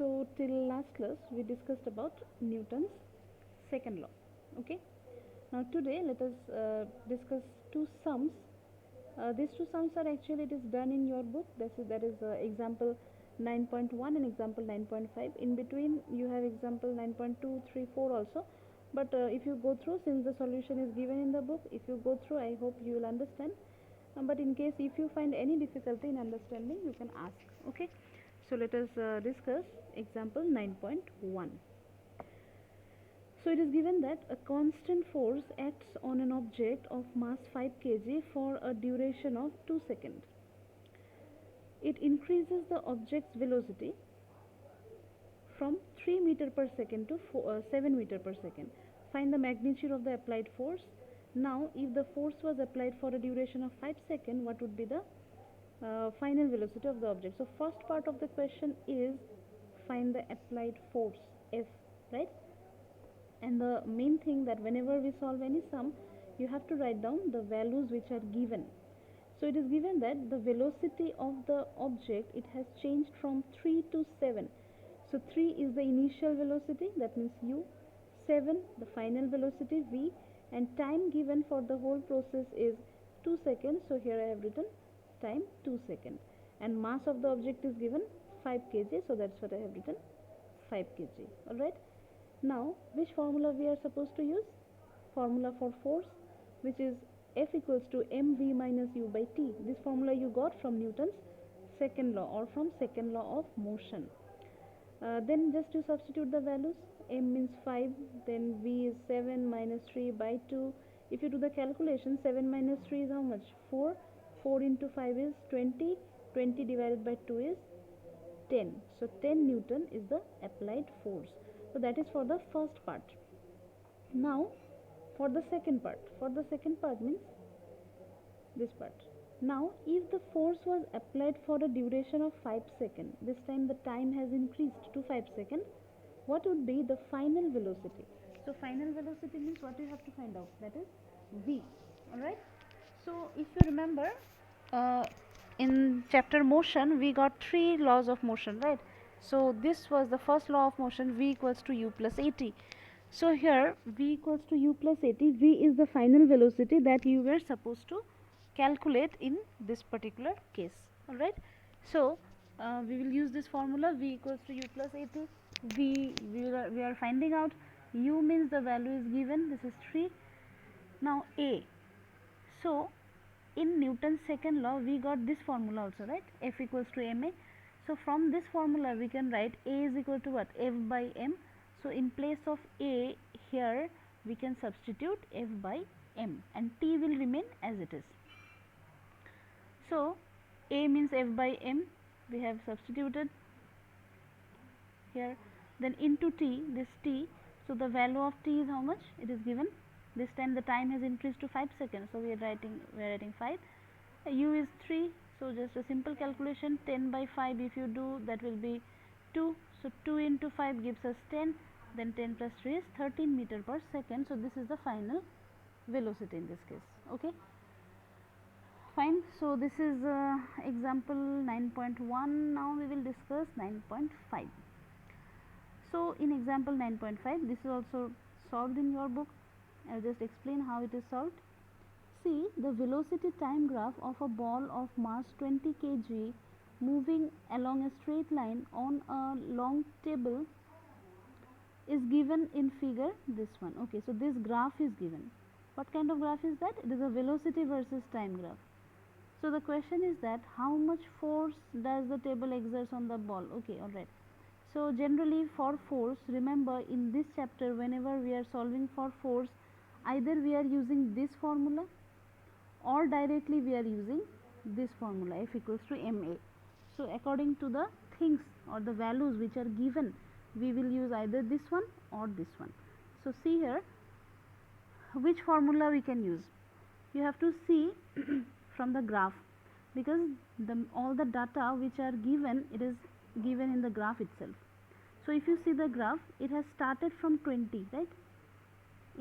So till last class we discussed about Newton's second law. Okay. Now today let us discuss two sums. These two sums are actually, it is done in your book. That is example 9.1 and example 9.5. In between you have example 9.2, 3, 4 also. But if you go through, since the solution is given in the book, if you go through, I hope you will understand. But in case if you find any difficulty in understanding, you can ask. Okay. So let us discuss example 9.1. So it is given that a constant force acts on an object of mass 5 kg for a duration of 2 seconds. It increases the object's velocity from 3 meter per second to 7 meter per second. Find the magnitude of the applied force. Now if the force was applied for a duration of 5 seconds, what would be the final velocity of the object? So first part of the question is find the applied force, F, right? And the main thing that whenever we solve any sum, you have to write down the values which are given. So it is given that the velocity of the object, it has changed from 3 to 7. So 3 is the initial velocity, that means u, 7 the final velocity v, and time given for the whole process is 2 seconds. So here I have written time 2 seconds, and mass of the object is given 5 kg, so that's what I have written 5 kg. Alright. Now which formula we are supposed to use? Formula for force, which is F equals to mv minus u by t. This formula you got from Newton's second law or from second law of motion. Then just you substitute the values. M means 5, then v is 7 minus 3 by 2. If you do the calculation, 7 minus 3 is how much? 4. 4 into 5 is 20. 20 divided by 2 is 10. So 10 Newton is the applied force. So that is for the first part. Now for the second part. For the second part means this part. Now if the force was applied for a duration of 5 seconds, this time the time has increased to 5 seconds, what would be the final velocity? So final velocity means what you have to find out, that is v. Alright. So if you remember, in chapter motion we got 3 laws of motion, right? So this was the first law of motion, v equals to u plus at. So here v equals to u plus at, v is the final velocity that you were supposed to calculate in this particular case. Alright. So we will use this formula, v equals to u plus at. We are finding out u means the value is given, this is 3. Now a. So in Newton's second law we got this formula also, right? F equals to ma. So from this formula we can write a is equal to what? F by m. So in place of a here we can substitute F by m, and t will remain as it is. So a means F by m, we have substituted here, then into t, this t. So the value of t is how much? It is given. This time the time has increased to 5 seconds, so we are writing 5. U is 3, so just a simple calculation, 10 by 5 if you do, that will be 2. So 2 into 5 gives us 10, then 10 plus 3 is 13 meter per second. So this is the final velocity in this case. Okay, fine. So this is example 9.1. Now we will discuss 9.5. So in example 9.5, this is also solved in your book. I will just explain how it is solved. See, the velocity time graph of a ball of mass 20 kg moving along a straight line on a long table is given in figure this one. Okay, so this graph is given. What kind of graph is that? It is a velocity versus time graph. So the question is that how much force does the table exert on the ball? Okay, alright. So generally for force, remember in this chapter whenever we are solving for force, either we are using this formula or directly we are using this formula, F equals to ma. So according to the things or the values which are given, we will use either this one or this one. So see here which formula we can use. You have to see from the graph, because all the data which are given, it is given in the graph itself. So if you see the graph, it has started from 20, right?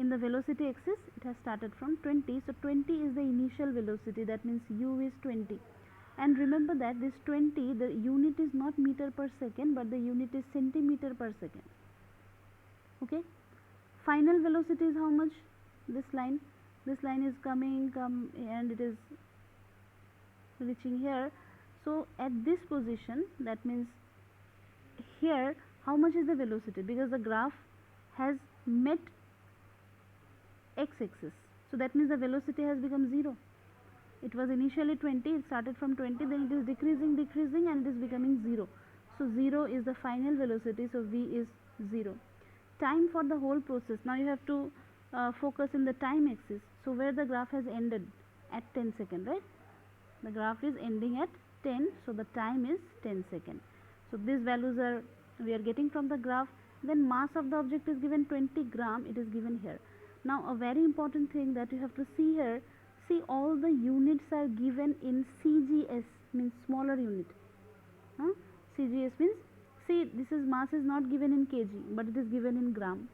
In the velocity axis it has started from 20. So 20 is the initial velocity, that means u is 20, And remember that this 20, the unit is not meter per second, but the unit is centimeter per second. Okay, final velocity is how much? This line is coming and it is reaching here. So at this position, that means here how much is the velocity, because the graph has met x-axis, so that means the velocity has become 0. It was initially 20, it started from 20, then it is decreasing and it is becoming 0. So 0 is the final velocity, so v is 0. Time for the whole process, now you have to focus in the time axis. So where the graph has ended at 10 seconds, right? The graph is ending at 10, so the time is 10 seconds. So these values are we are getting from the graph. Then mass of the object is given 20 gram, it is given here. Now a very important thing that you have to see here, see all the units are given in CGS, means smaller unit. CGS means, see, this is mass is not given in kg, but it is given in gram.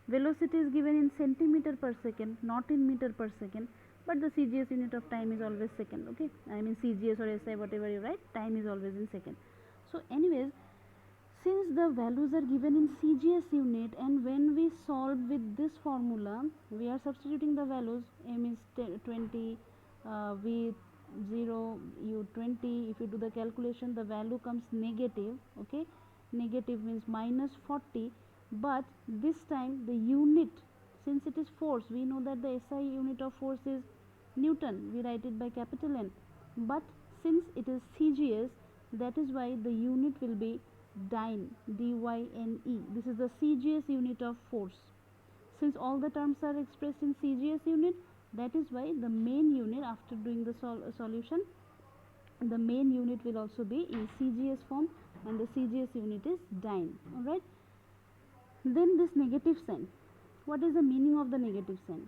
Velocity is given in centimeter per second, not in meter per second, but the CGS unit of time is always second. Okay, I mean CGS or SI, whatever you write, time is always in second. So anyways, since the values are given in CGS unit, and when we solve with this formula, we are substituting the values. M is 20, V 0, U 20. If you do the calculation, the value comes negative. Okay, negative means minus 40, but this time the unit, since it is force, we know that the SI unit of force is Newton, we write it by capital N, but since it is CGS, that is why the unit will be dyne, D-Y-N-E. This is the CGS unit of force. Since all the terms are expressed in CGS unit, that is why the main unit, after doing the solution, the main unit will also be in CGS form, and the CGS unit is dyne. Alright, then this negative sign, what is the meaning of the negative sign?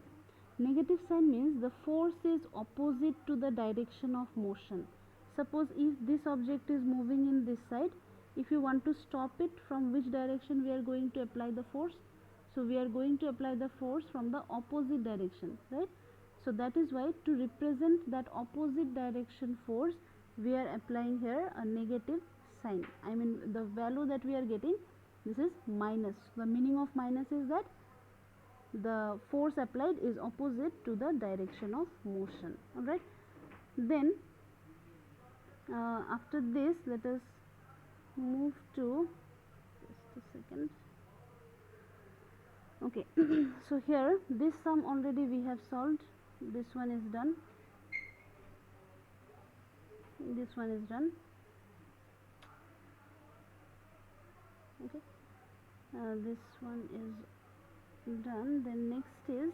Negative sign means the force is opposite to the direction of motion. Suppose if this object is moving in this side, if you want to stop it, from which direction we are going to apply the force? So we are going to apply the force from the opposite direction, right? So that is why, to represent that opposite direction force, we are applying here a negative sign. I mean the value that we are getting, this is minus. The meaning of minus is that the force applied is opposite to the direction of motion. Alright, then after this, let us move to, just a second. Okay, so here this sum already we have solved, this one is done, this one is done. Okay, this one is done. Then next is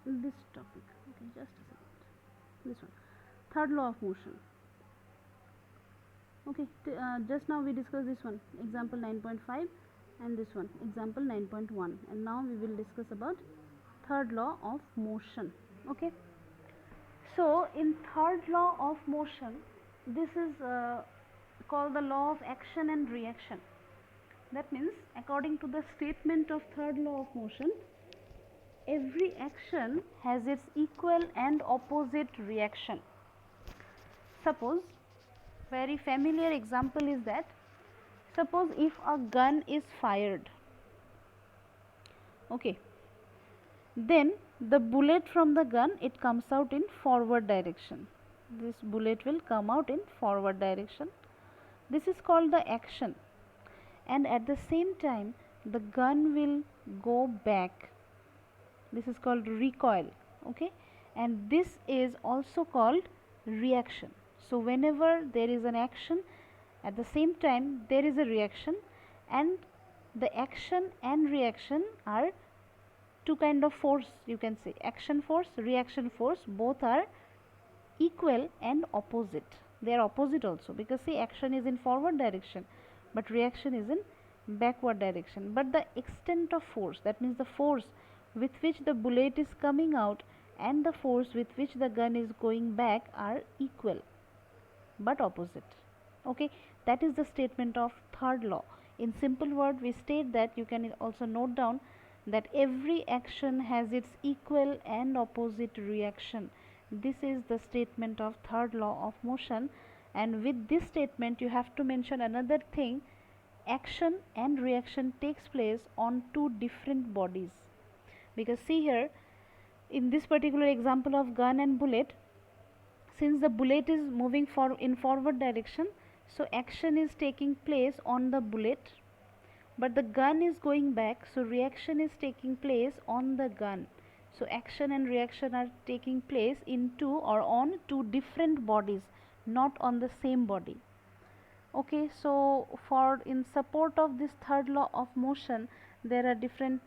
this topic. Okay, just a second. This one, third law of motion. Okay, just now we discussed this one, example 9.5, and this one, example 9.1, and now we will discuss about third law of motion. Okay, so in third law of motion, this is called the law of action and reaction. That means, according to the statement of third law of motion, every action has its equal and opposite reaction. Suppose, very familiar example is that, suppose if a gun is fired, okay, then the bullet from the gun, it comes out in forward direction. This bullet will come out in forward direction. This is called the action, and at the same time the gun will go back. This is called recoil. Okay, and this is also called reaction. So whenever there is an action, at the same time there is a reaction, and the action and reaction are two kind of force, you can say action force, reaction force, both are equal and opposite. They are opposite also, because see, action is in forward direction but reaction is in backward direction, but the extent of force, that means the force with which the bullet is coming out and the force with which the gun is going back are equal but opposite. Okay, that is the statement of third law. In simple word, we state that, you can also note down that every action has its equal and opposite reaction. This is the statement of third law of motion, and with this statement you have to mention another thing: action and reaction takes place on two different bodies. Because see here, in this particular example of gun and bullet, since the bullet is moving in forward direction, so action is taking place on the bullet, but the gun is going back, so reaction is taking place on the gun. So action and reaction are taking place in two or on two different bodies, not on the same body. Okay, so for in support of this third law of motion, there are different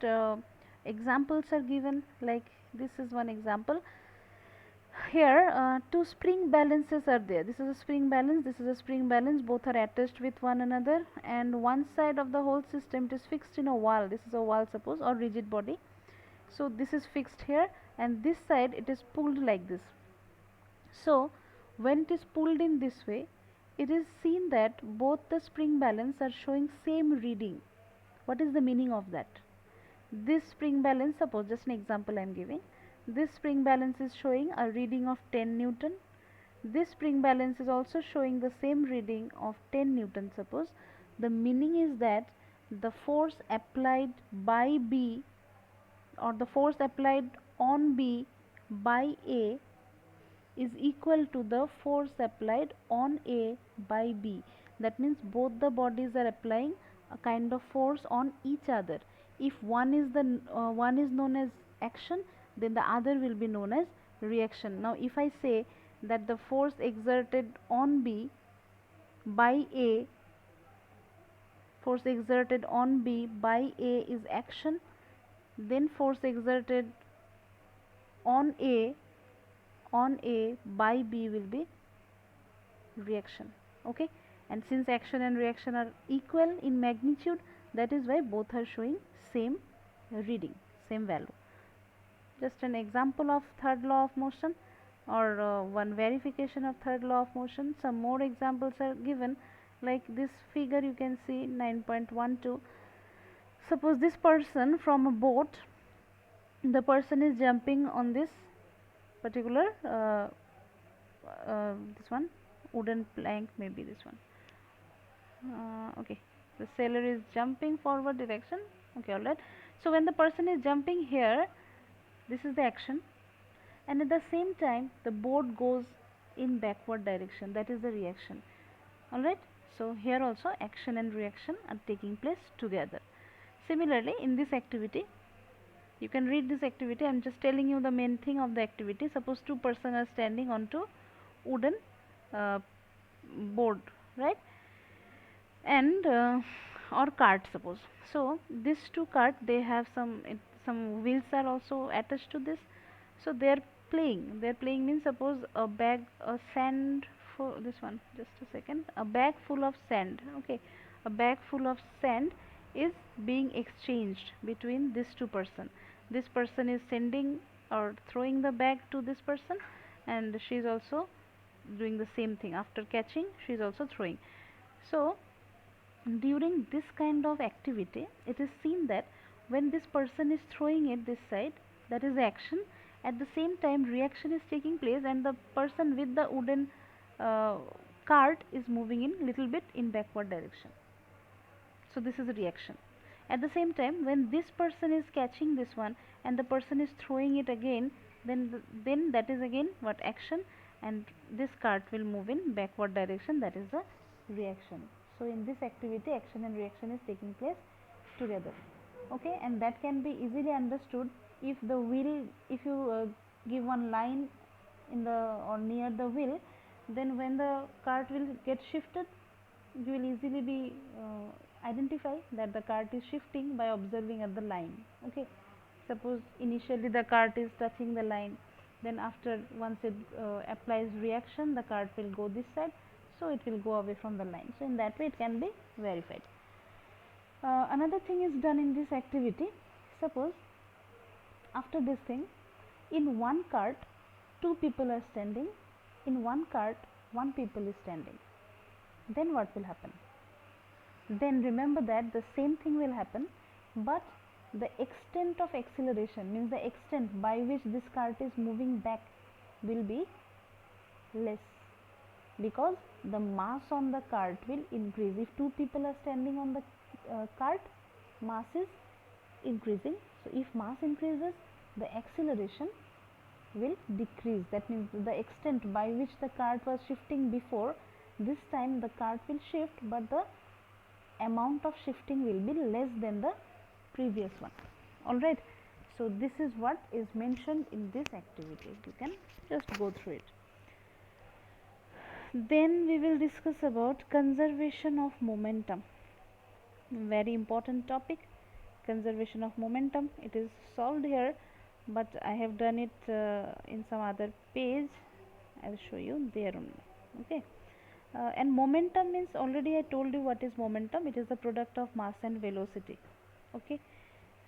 examples are given. Like this is one example. Here two spring balances are there. This is a spring balance, this is a spring balance, both are attached with one another, and one side of the whole system is fixed in a wall. This is a wall, suppose, or rigid body. So this is fixed here, and this side it is pulled like this. So when it is pulled in this way, it is seen that both the spring balance are showing same reading. What is the meaning of that? This spring balance, suppose, just an example I am giving, this spring balance is showing a reading of 10 Newton. This spring balance is also showing the same reading of 10 Newton, suppose. The meaning is that the force applied by B, or the force applied on B by A, is equal to the force applied on A by B. That means both the bodies are applying a kind of force on each other. If one is known as action, then the other will be known as reaction. Now if I say that the force exerted on B by A, force exerted on B by A is action, then force exerted on A by B will be reaction. Okay, and since action and reaction are equal in magnitude, that is why both are showing same reading, same value. Just an example of third law of motion, or one verification of third law of motion. Some more examples are given, like this figure you can see 9.12. Suppose this person from a boat, the person is jumping on this particular this one wooden plank, maybe this one. Okay, the sailor is jumping forward direction. Okay, all right. So when the person is jumping here, this is the action, and at the same time the boat goes in backward direction, that is the reaction. All right. So here also action and reaction are taking place together. Similarly, in this activity, you can read this activity. I am just telling you the main thing of the activity. Suppose two persons are standing onto wooden board, right, and or cart, suppose. So these two cart, they have some wheels are also attached to this. So they are playing means, suppose a bag, a sand, for this one, just a second, a bag full of sand. Okay, a bag full of sand is being exchanged between these two person. This person is sending or throwing the bag to this person, and she is also doing the same thing. After catching, she is also throwing. So during this kind of activity, it is seen that when this person is throwing it this side, that is action, at the same time reaction is taking place, and the person with the wooden cart is moving in little bit in backward direction. So this is a reaction. At the same time, when this person is catching this one and the person is throwing it again, then that is again what, action, and this cart will move in backward direction, that is the reaction. So in this activity, action and reaction is taking place together. Okay, and that can be easily understood if the wheel, if you give one line in the or near the wheel, then when the cart will get shifted, you will easily be identify that the cart is shifting by observing at the line. Okay, suppose initially the cart is touching the line, then after once it applies reaction, the cart will go this side, so it will go away from the line. So in that way it can be verified. Another thing is done in this activity. Suppose after this thing, in one cart two people are standing, in one cart one people is standing, then what will happen? Then remember that the same thing will happen, but the extent of acceleration, means the extent by which this cart is moving back, will be less, because the mass on the cart will increase. If two people are standing on the cart, mass is increasing. So if mass increases, the acceleration will decrease. That means the extent by which the cart was shifting before, this time the cart will shift, but the amount of shifting will be less than the previous one. Alright, so this is what is mentioned in this activity. You can just go through it. Then we will discuss about conservation of momentum. Very important topic, conservation of momentum. It is solved here, but I have done it in some other page. I will show you there only. Okay. And momentum means, already I told you what is momentum. It is the product of mass and velocity. Okay.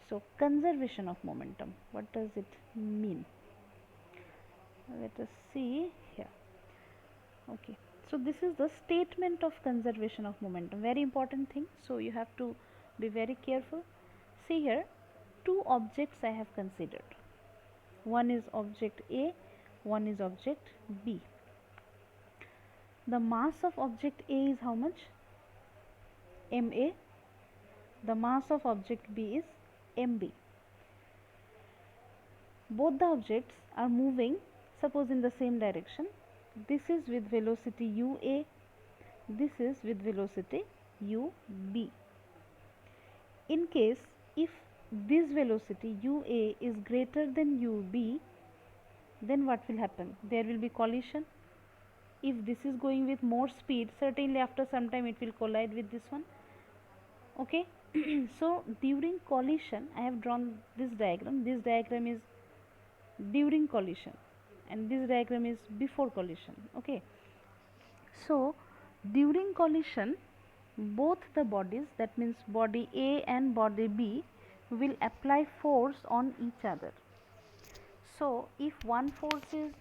So conservation of momentum, what does it mean? Let us see here. Okay, so this is the statement of conservation of momentum, very important thing, so you have to be very careful. See here, two objects I have considered. One is object A, one is object B. The mass of object A is how much? ma. The mass of object B is mb. Both the objects are moving, suppose in the same direction. This is with velocity ua, this is with velocity ub. In case if this velocity ua is greater than ub, then what will happen? There will be collision. If this is going with more speed, certainly after some time it will collide with this one. Okay. So during collision, I have drawn this diagram. This diagram is during collision and this diagram is before collision. Okay, so during collision, both the bodies, that means body A and body B, will apply force on each other. So if one force is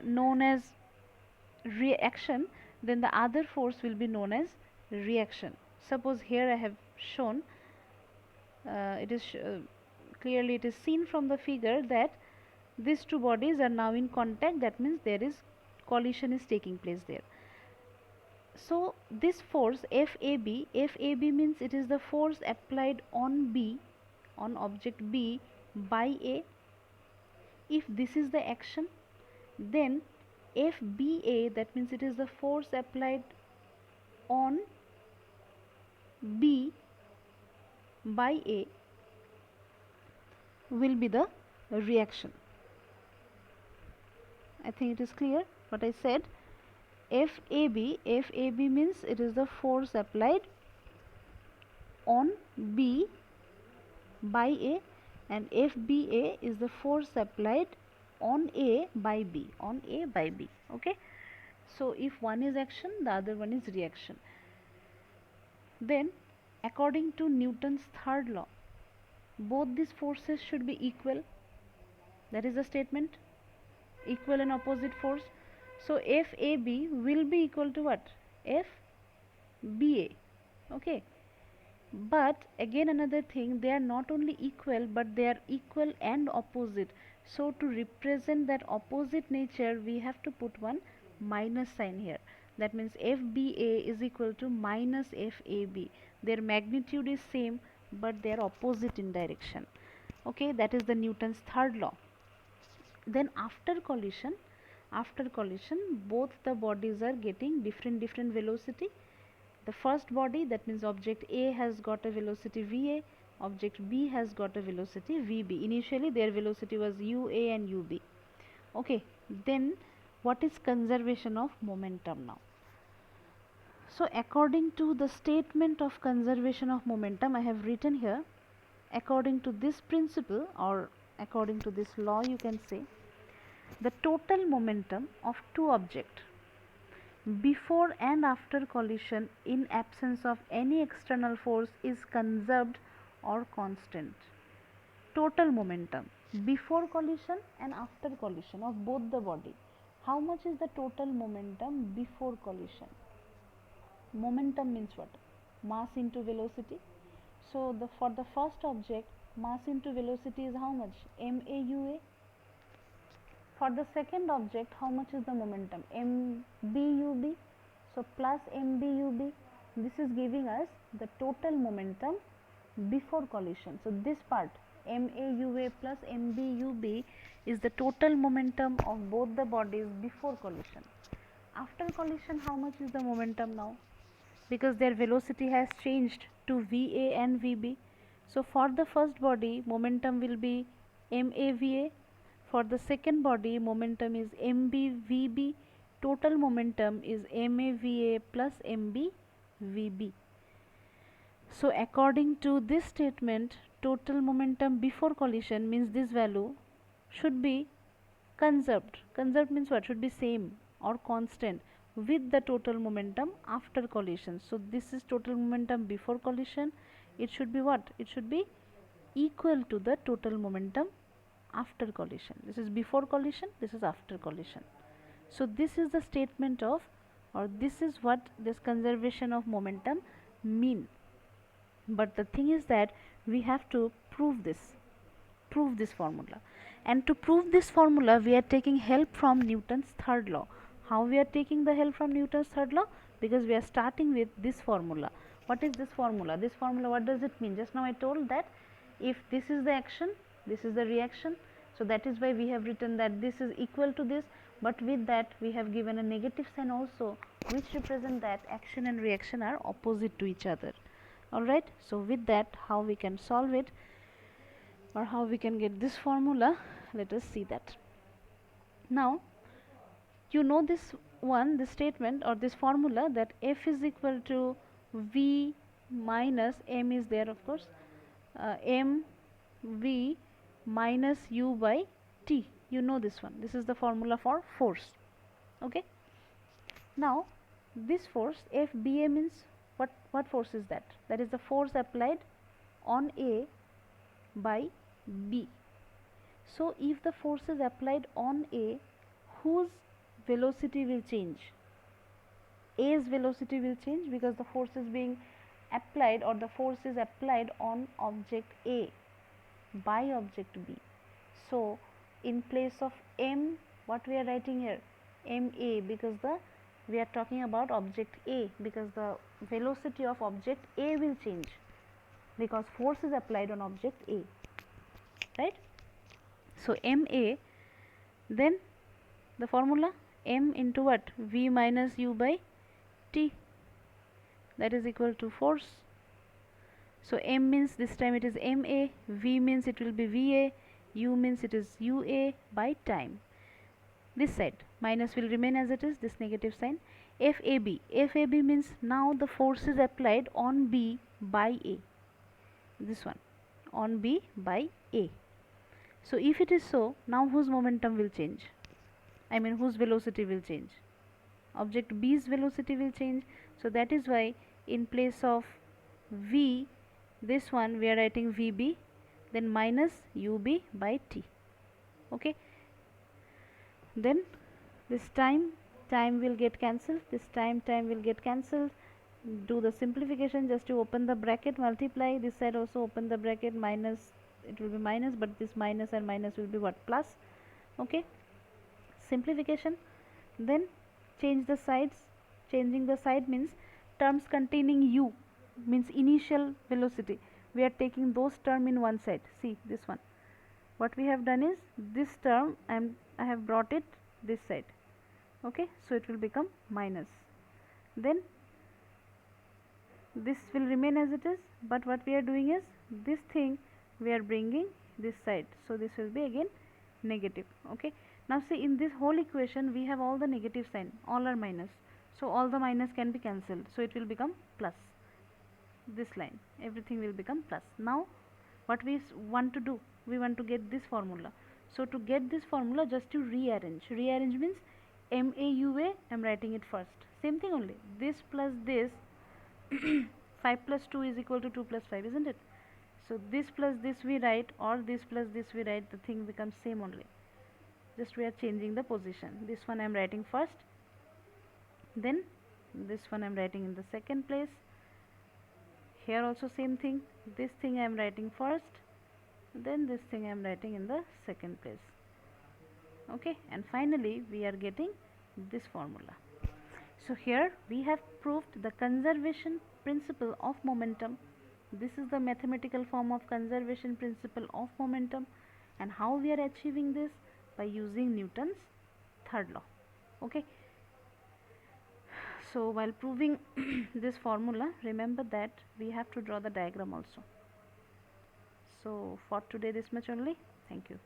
known as reaction, then the other force will be known as reaction. Suppose here I have shown, it is clearly it is seen from the figure that these two bodies are now in contact. That means there is collision is taking place there. So this force FAB means it is the force applied on B, on object B by A. If this is the action, then FBA, that means it is the force applied on B by A, will be the reaction. I think it is clear what I said. FAB means it is the force applied on B by A, and FBA is the force applied on A by B, on A by B. Okay, so if one is action, the other one is reaction. Then according to Newton's third law, both these forces should be equal. That is the statement, equal and opposite force. So FAB will be equal to what? FBA. Okay, but again another thing, they are not only equal but they are equal and opposite. So to represent that opposite nature, we have to put one minus sign here. That means FBA is equal to minus FAB. Their magnitude is same but they are opposite in direction. Okay, that is the Newton's third law. Then after collision, both the bodies are getting different velocity. The first body, that means object A, has got a velocity VA, object B has got a velocity VB. Initially their velocity was UA and UB. Okay, then what is conservation of momentum now? So according to the statement of conservation of momentum, I have written here, according to this principle or according to this law, you can say, the total momentum of two objects before and after collision in absence of any external force is conserved or constant. Total momentum before collision and after collision of both the body. How much is the total momentum before collision? Momentum means what? Mass into velocity. So for the first object, mass into velocity is how much? MAUA. For the second object, how much is the momentum? MBUB. So plus MBUB. This is giving us the total momentum before collision. So this part MAUA plus MBUB is the total momentum of both the bodies before collision. After collision, how much is the momentum now? Because their velocity has changed to VA and VB. So for the first body, momentum will be MAVA. For the second body, momentum is MBVB. Total momentum is MAVA plus MBVB. So according to this statement, total momentum before collision means this value should be conserved. Conserved means what? Should be same or constant with the total momentum after collision. So this is total momentum before collision. It should be what? It should be equal to the total momentum after collision. This is before collision, this is after collision. So this is the statement of, or this is what this conservation of momentum mean. But the thing is that we have to prove this formula. And to prove this formula, we are taking help from Newton's third law. How we are taking the help from Newton's third law? Because we are starting with this formula. What is this formula? This formula, what does it mean? Just now I told that if this is the action, this is the reaction. So that is why we have written that this is equal to this, but with that we have given a negative sign also, which represent that action and reaction are opposite to each other. Alright, so with that, how we can solve it, or how we can get this formula, let us see that. Now you know this one, this statement or this formula, that F is equal to V minus M is there, of course, M V minus U by T. You know this one. This is the formula for force. Okay. Now this force FBA means what force is that? That is the force applied on A by B. So if the force is applied on A, whose velocity will change? A's velocity will change because the force is being applied, or the force is applied on object A by object B. So in place of M, what we are writing here? MA, because we are talking about object A, because the velocity of object A will change because force is applied on object A, right? So MA, then the formula M into what? V minus U by T, that is equal to force. So M means this time it is MA, V means it will be VA, U means it is UA by time. This side minus will remain as it is, this negative sign. FAB, FAB means now the force is applied on B by A, this one, on B by A. So if it is so, now whose momentum will change? I mean whose velocity will change? Object B's velocity will change. So that is why in place of V, this one we are writing VB, then minus UB by T. Okay. Then this time will get cancelled, this time will get cancelled. Do the simplification just to open the bracket, multiply this side also, open the bracket, minus, it will be minus, but this minus and minus will be what? Plus. Okay. Simplification, then change the sides. Changing the side means terms containing U means initial velocity, we are taking those term in one side. See this one, what we have done is this term I have brought it this side. Okay, so it will become minus, then this will remain as it is, but what we are doing is this thing we are bringing this side, so this will be again negative. Okay, now see in this whole equation we have all the negative sign, all are minus, so all the minus can be cancelled, so it will become plus. This line, everything will become plus. Now what we want to do, we want to get this formula. So to get this formula, just to rearrange means MAUA, I am writing it first, same thing only, this plus this 5 plus 2 is equal to 2 plus 5, isn't it? So this plus this we write, or this plus this we write, the thing becomes same only, just we are changing the position. This one I am writing first, then this one I am writing in the second place, here also same thing, this thing I am writing first, then this thing I am writing in the second place. Okay, and finally we are getting this formula. So here we have proved the conservation principle of momentum. This is the mathematical form of conservation principle of momentum, and how we are achieving this? By using Newton's third law. Okay, so while proving this formula, remember that we have to draw the diagram also. So for today this much only. Thank you.